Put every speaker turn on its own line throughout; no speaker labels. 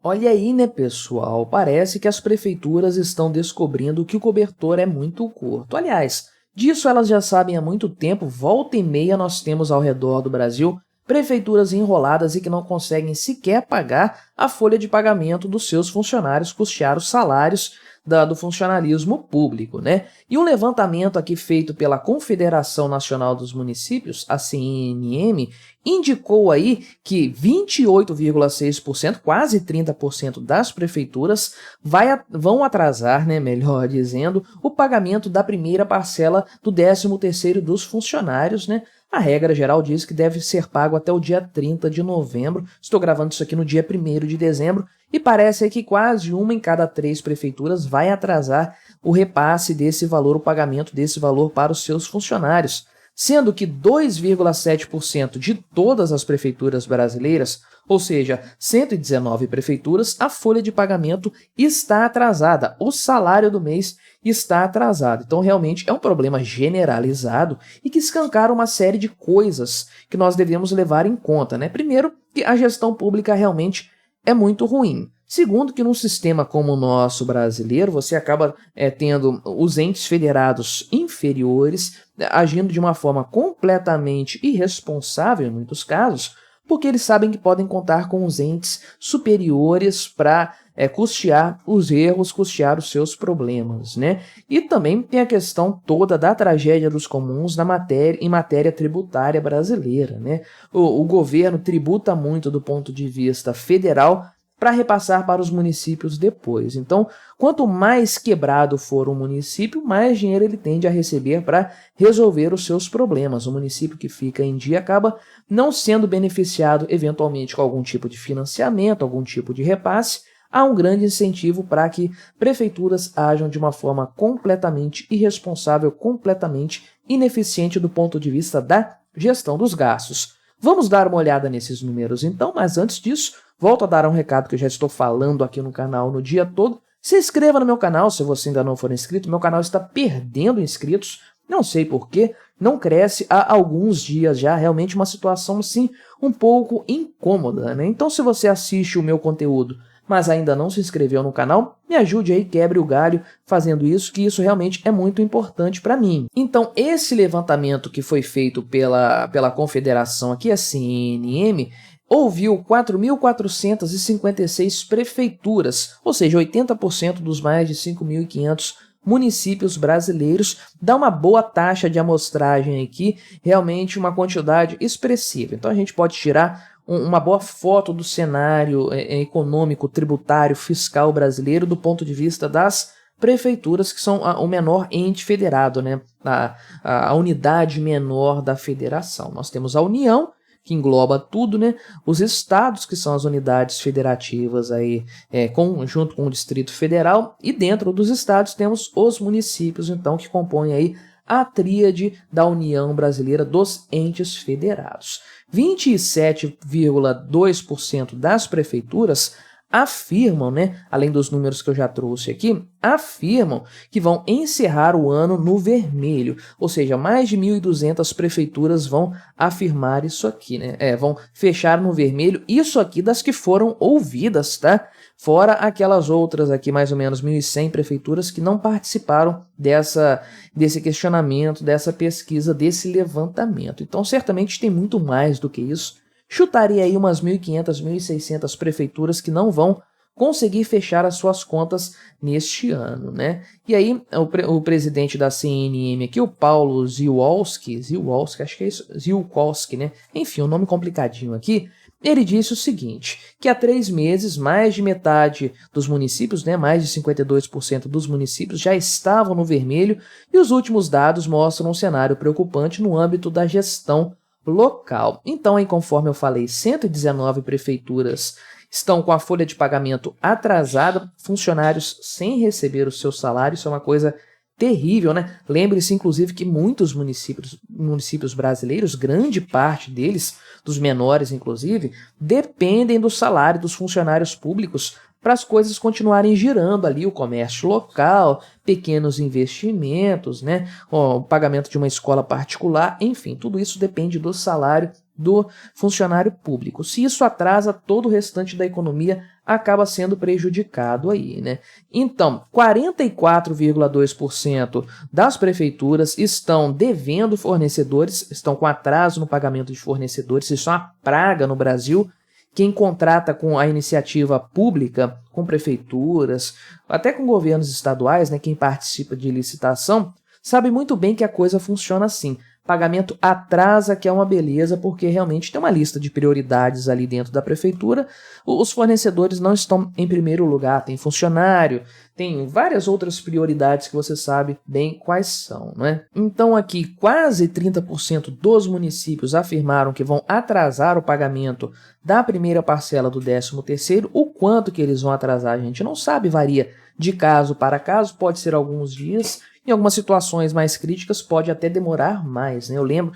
Olha aí, né, pessoal? Parece que as prefeituras estão descobrindo que o cobertor é muito curto. Aliás, disso elas já sabem há muito tempo. Volta e meia nós temos ao redor do Brasil prefeituras enroladas e que não conseguem sequer pagar a folha de pagamento dos seus funcionários, custear os salários do funcionalismo público, né? E um levantamento aqui feito pela Confederação Nacional dos Municípios, a CNM, indicou aí que 28,6%, quase 30% das prefeituras vão atrasar, né, melhor dizendo, o pagamento da primeira parcela do 13º dos funcionários, né? A regra geral diz que deve ser pago até o dia 30 de novembro. Estou gravando isso aqui no dia 1º de dezembro e parece que quase uma em cada 3 prefeituras vai atrasar o repasse desse valor, o pagamento desse valor para os seus funcionários, sendo que 2,7% de todas as prefeituras brasileiras, ou seja, 119 prefeituras, a folha de pagamento está atrasada, o salário do mês está atrasado. Então, realmente é um problema generalizado e que escancara uma série de coisas que nós devemos levar em conta, né? Primeiro, que a gestão pública realmente é muito ruim. Segundo, que num sistema como o nosso brasileiro, você acaba tendo os entes federados inferiores agindo de uma forma completamente irresponsável, em muitos casos, porque eles sabem que podem contar com os entes superiores para custear os erros, custear os seus problemas, né? E também tem a questão toda da tragédia dos comuns em matéria tributária brasileira, né? O governo tributa muito do ponto de vista federal para repassar para os municípios depois. Então, quanto mais quebrado for o município, mais dinheiro ele tende a receber para resolver os seus problemas. O município que fica em dia acaba não sendo beneficiado eventualmente com algum tipo de financiamento, algum tipo de repasse. Há um grande incentivo para que prefeituras ajam de uma forma completamente irresponsável, completamente ineficiente do ponto de vista da gestão dos gastos. Vamos dar uma olhada nesses números então, mas antes disso, volto a dar um recado que eu já estou falando aqui no canal no dia todo. Se inscreva no meu canal se você ainda não for inscrito, meu canal está perdendo inscritos, não sei porquê, não cresce há alguns dias já, realmente uma situação assim um pouco incômoda, né? Então se você assiste o meu conteúdo, mas ainda não se inscreveu no canal, me ajude aí, quebre o galho fazendo isso, que isso realmente é muito importante para mim. Então, esse levantamento que foi feito pela confederação aqui, a CNM, ouviu 4.456 prefeituras, ou seja, 80% dos mais de 5.500 municípios brasileiros, dá uma boa taxa de amostragem aqui, realmente uma quantidade expressiva. Então, a gente pode tirar uma boa foto do cenário econômico, tributário, fiscal brasileiro do ponto de vista das prefeituras, que são o menor ente federado, né? A unidade menor da federação. Nós temos a União, que engloba tudo, né? Os estados, que são as unidades federativas aí, junto com o Distrito Federal, e dentro dos estados temos os municípios, então, que compõem aí a tríade da União Brasileira dos Entes Federados. 27,2% das prefeituras afirmam, né, além dos números que eu já trouxe aqui, afirmam que vão encerrar o ano no vermelho, ou seja, mais de 1.200 prefeituras vão afirmar isso aqui, né, vão fechar no vermelho, isso aqui das que foram ouvidas, tá? Fora aquelas outras aqui, mais ou menos 1.100 prefeituras que não participaram desse questionamento, dessa pesquisa, desse levantamento. Então, certamente tem muito mais do que isso. Chutaria aí umas 1.500, 1.600 prefeituras que não vão conseguir fechar as suas contas neste ano, né? E aí, o presidente da CNM aqui, o Paulo Ziolkowski, acho que é isso, Ziolkowski, né? Enfim, um nome complicadinho aqui. Ele disse o seguinte, que há 3 meses, mais de metade dos municípios, né, mais de 52% dos municípios já estavam no vermelho e os últimos dados mostram um cenário preocupante no âmbito da gestão local. Então, aí, conforme eu falei, 119 prefeituras estão com a folha de pagamento atrasada, funcionários sem receber o seu salário, isso é uma coisa terrível, né? Lembre-se, inclusive, que muitos municípios brasileiros, grande parte deles, dos menores, inclusive, dependem do salário dos funcionários públicos para as coisas continuarem girando ali, o comércio local, pequenos investimentos, né? O pagamento de uma escola particular, enfim, tudo isso depende do salário do funcionário público. Se isso atrasa, todo o restante da economia acaba sendo prejudicado aí, né? Então, 44,2% das prefeituras estão devendo fornecedores, estão com atraso no pagamento de fornecedores, isso é uma praga no Brasil. Quem contrata com a iniciativa pública, com prefeituras, até com governos estaduais, né, quem participa de licitação, sabe muito bem que a coisa funciona assim. Pagamento atrasa, que é uma beleza, porque realmente tem uma lista de prioridades ali dentro da prefeitura. Os fornecedores não estão em primeiro lugar, tem funcionário, tem várias outras prioridades que você sabe bem quais são, não é? Então aqui quase 30% dos municípios afirmaram que vão atrasar o pagamento da primeira parcela do 13º. O quanto que eles vão atrasar a gente não sabe, varia de caso para caso, pode ser alguns dias. Em algumas situações mais críticas pode até demorar mais, né? Eu lembro,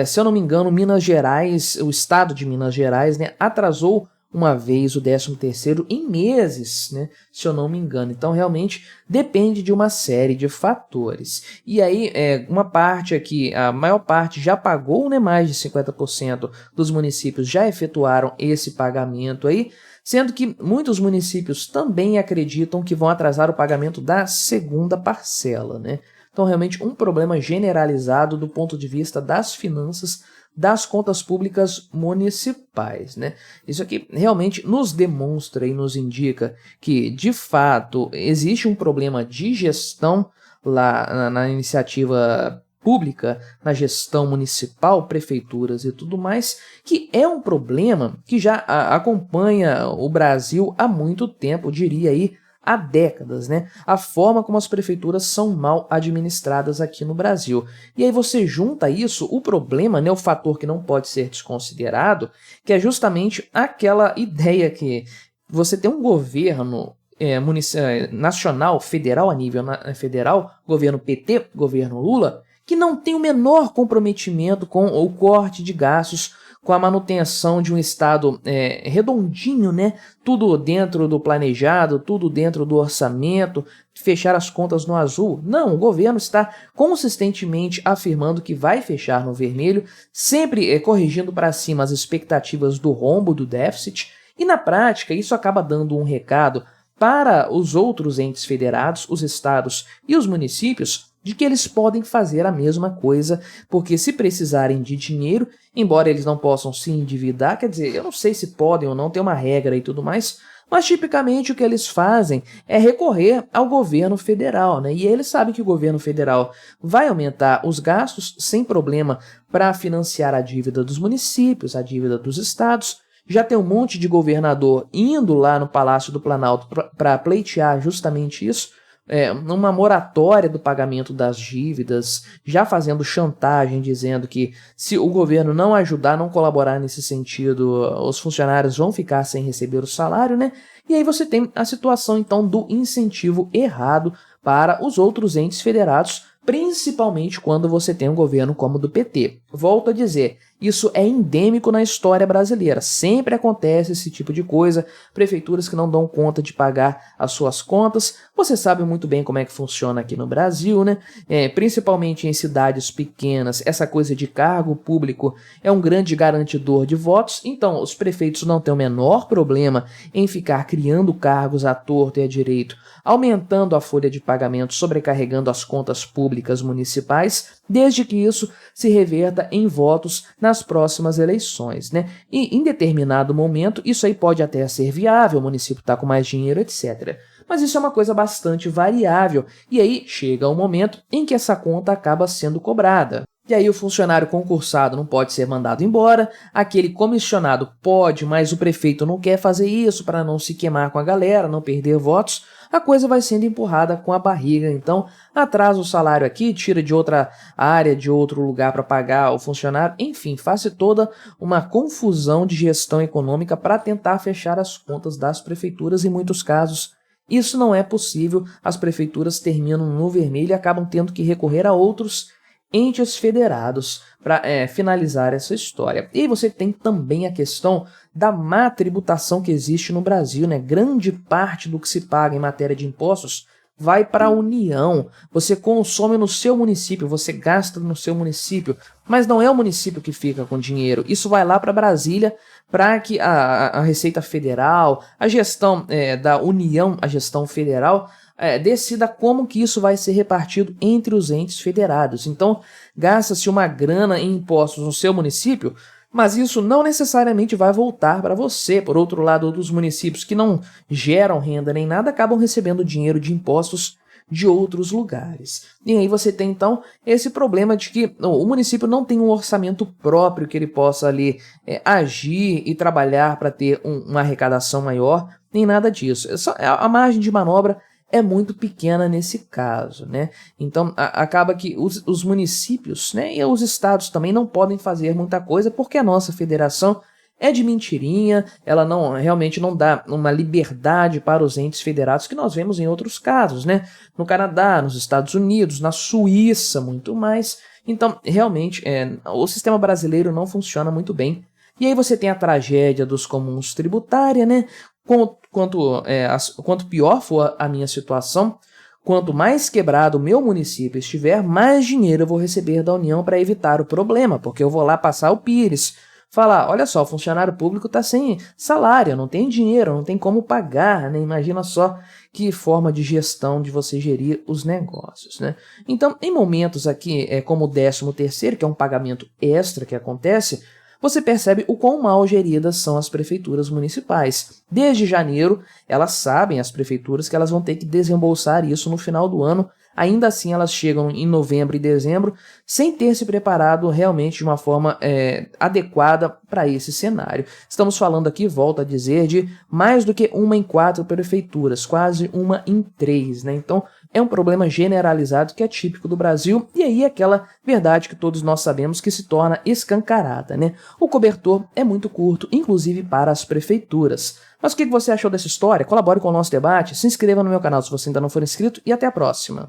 se eu não me engano, Minas Gerais, o estado de Minas Gerais, né, atrasou uma vez o 13º em meses, né, se eu não me engano. Então, realmente, depende de uma série de fatores. E aí, uma parte aqui, a maior parte já pagou, né, mais de 50% dos municípios já efetuaram esse pagamento aí, sendo que muitos municípios também acreditam que vão atrasar o pagamento da segunda parcela, né? Então, realmente, um problema generalizado do ponto de vista das finanças das contas públicas municipais, né? Isso aqui realmente nos demonstra e nos indica que, de fato, existe um problema de gestão lá na iniciativa pública, na gestão municipal, prefeituras e tudo mais, que é um problema que já acompanha o Brasil há muito tempo, eu diria aí, há décadas, né? A forma como as prefeituras são mal administradas aqui no Brasil. E aí você junta isso, o problema, né, o fator que não pode ser desconsiderado, que é justamente aquela ideia que você tem um governo nacional, federal, a nível federal, governo PT, governo Lula, que não tem o menor comprometimento com o corte de gastos, com a manutenção de um estado redondinho, né? Tudo dentro do planejado, tudo dentro do orçamento, fechar as contas no azul. Não, o governo está consistentemente afirmando que vai fechar no vermelho, sempre corrigindo para cima as expectativas do rombo, do déficit, e na prática isso acaba dando um recado para os outros entes federados, os estados e os municípios, de que eles podem fazer a mesma coisa, porque se precisarem de dinheiro, embora eles não possam se endividar, quer dizer, eu não sei se podem ou não, tem uma regra e tudo mais, mas tipicamente o que eles fazem é recorrer ao governo federal, né? E eles sabem que o governo federal vai aumentar os gastos sem problema para financiar a dívida dos municípios, a dívida dos estados. Já tem um monte de governador indo lá no Palácio do Planalto para pleitear justamente isso, uma moratória do pagamento das dívidas, já fazendo chantagem, dizendo que se o governo não ajudar, não colaborar nesse sentido, os funcionários vão ficar sem receber o salário, né? E aí você tem a situação, então, do incentivo errado para os outros entes federados, principalmente quando você tem um governo como o do PT. Volto a dizer, isso é endêmico na história brasileira, sempre acontece esse tipo de coisa, prefeituras que não dão conta de pagar as suas contas. Você sabe muito bem como é que funciona aqui no Brasil, né? Principalmente em cidades pequenas, essa coisa de cargo público é um grande garantidor de votos, então os prefeitos não têm o menor problema em ficar criando cargos à torto e à direito, aumentando a folha de pagamento, sobrecarregando as contas públicas municipais, desde que isso se reverta em votos nas próximas eleições, né? E em determinado momento isso aí pode até ser viável, o município está com mais dinheiro, etc. Mas isso é uma coisa bastante variável, e aí chega um momento em que essa conta acaba sendo cobrada. E aí o funcionário concursado não pode ser mandado embora, aquele comissionado pode, mas o prefeito não quer fazer isso para não se queimar com a galera, não perder votos, a coisa vai sendo empurrada com a barriga, então atrasa o salário aqui, tira de outra área, de outro lugar para pagar o funcionário, enfim, faz toda uma confusão de gestão econômica para tentar fechar as contas das prefeituras em muitos casos. Isso não é possível, as prefeituras terminam no vermelho e acabam tendo que recorrer a outros entes federados para finalizar essa história. E aí você tem também a questão da má tributação que existe no Brasil, né? Grande parte do que se paga em matéria de impostos vai para a União, você consome no seu município, você gasta no seu município, mas não é o município que fica com dinheiro, isso vai lá para Brasília, para que a Receita Federal, a gestão da União, a gestão federal, decida como que isso vai ser repartido entre os entes federados. Então, gasta-se uma grana em impostos no seu município, mas isso não necessariamente vai voltar para você. Por outro lado, outros municípios que não geram renda nem nada acabam recebendo dinheiro de impostos de outros lugares. E aí você tem então esse problema de que o município não tem um orçamento próprio que ele possa ali agir e trabalhar para ter uma arrecadação maior, nem nada disso. A margem de manobra é muito pequena nesse caso, né? Então acaba que os municípios, né, e os estados também não podem fazer muita coisa porque a nossa federação é de mentirinha, ela realmente não dá uma liberdade para os entes federados que nós vemos em outros casos, né? No Canadá, nos Estados Unidos, na Suíça, muito mais. Então, realmente, o sistema brasileiro não funciona muito bem. E aí você tem a tragédia dos comuns tributária, né? Quanto pior for a minha situação, quanto mais quebrado o meu município estiver, mais dinheiro eu vou receber da União para evitar o problema, porque eu vou lá passar o pires, falar, olha só, o funcionário público está sem salário, não tem dinheiro, não tem como pagar, né? Imagina só que forma de gestão de você gerir os negócios, né? Então, em momentos aqui, como o 13º, que é um pagamento extra que acontece, você percebe o quão mal geridas são as prefeituras municipais. Desde janeiro, elas sabem, as prefeituras, que elas vão ter que desembolsar isso no final do ano. Ainda assim, elas chegam em novembro e dezembro sem ter se preparado realmente de uma forma adequada para esse cenário. Estamos falando aqui, volto a dizer, de mais do que 1 em 4 prefeituras, quase 1 em 3, né? Então, é um problema generalizado que é típico do Brasil, e aí aquela verdade que todos nós sabemos que se torna escancarada, né? O cobertor é muito curto, inclusive para as prefeituras. Mas o que você achou dessa história? Colabore com o nosso debate, se inscreva no meu canal se você ainda não for inscrito e até a próxima.